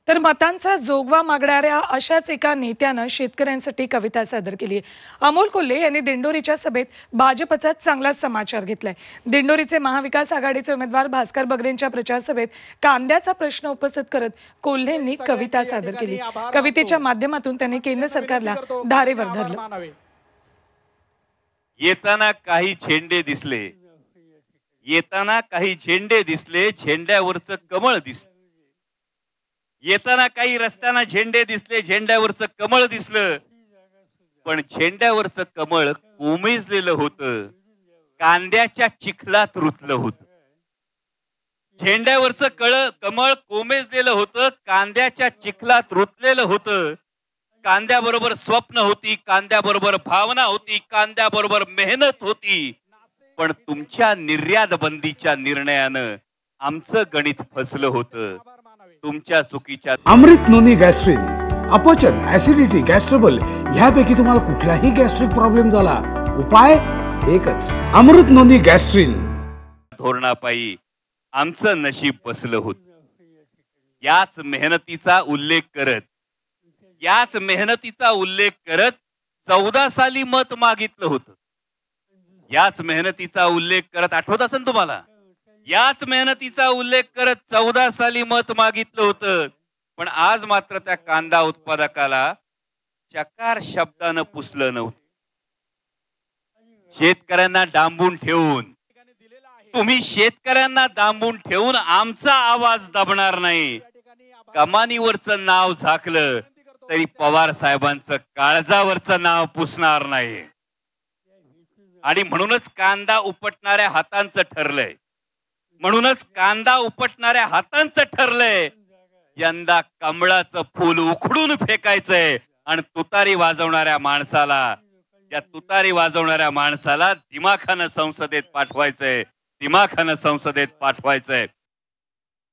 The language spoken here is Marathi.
तर मतांचा जोगवा मागणाऱ्या अशाच एका नेत्यानं शेतकऱ्यांसाठी कविता सादर केली. अमोल कोल्हे यांनी दिंडोरीच्या सभेत भाजपचा चांगला समाचार घेतलाय. दिंडोरीचे महाविकास आघाडीचे उमेदवार भास्कर बगरेंच्या प्रचार सभेत कांद्याचा प्रश्न उपस्थित करत कोल्हेंनी कविता सादर केली. कवितेच्या माध्यमातून त्यांनी केंद्र सरकारला धारेवर धरलं. येताना काही झेंडे दिसले, येताना काही झेंडे दिसले, झेंड्यावरचं कमळ दिसलं. येताना काही रस्त्याना झेंडे दिसले, झेंड्यावरचं कमळ दिसलं. पण झेंड्यावरचं कमळ कोमेजलेलं होतं, कांद्याच्या चिखलात रुतलं होतं. झेंड्यावरचं कमळ कोमेजलेलं होतं, कांद्याच्या चिखलात रुतलेलं होतं. कांद्याबरोबर स्वप्न होती, कांद्याबरोबर भावना होती, कांद्याबरोबर मेहनत होती. पण तुमच्या निर्यात बंदीच्या निर्णयानं आमचं गणित फसलं होतं. तुमच्या चुकीच्या अमृत नोनी गॅस्ट्रिन, अपचन, ऍसिडिटी, गॅस्ट्रबल ह्यापैकी तुम्हाला कुठलाही गॅस्ट्रिक प्रॉब्लेम झाला, उपाय एकच, अमृत नोनी गॅस्ट्रिन. धोरणापायी आमचं नशीब बसलं होतं. याच मेहनतीचा उल्लेख करत 14 साली मत मागितलं होतं. याच मेहनतीचा उल्लेख करत, आठवत असेल तुम्हाला, याच मेहनतीचा उल्लेख करत 14 साली मत मागितलं होतं. पण आज मात्र त्या कांदा उत्पादकाला चकार शब्दानं पुसलं नव्हतं. शेतकऱ्यांना डांबून ठेवून, तुम्ही शेतकऱ्यांना डांबून ठेवून आमचा आवाज दबणार नाही. कमानीवरचं नाव झाकलं तरी पवार साहेबांचं काळजावरचं नाव पुसणार नाही. आणि म्हणूनच कांदा उपटणाऱ्या हातांचं ठरलंय, म्हणूनच कांदा उपटणाऱ्या हातांचं ठरलंय. यंदा कमळाचं फूल उखडून फेकायचंय आणि तुतारी वाजवणाऱ्या माणसाला दिमाखानं संसदेत पाठवायचंय, दिमाखानं संसदेत पाठवायचंय.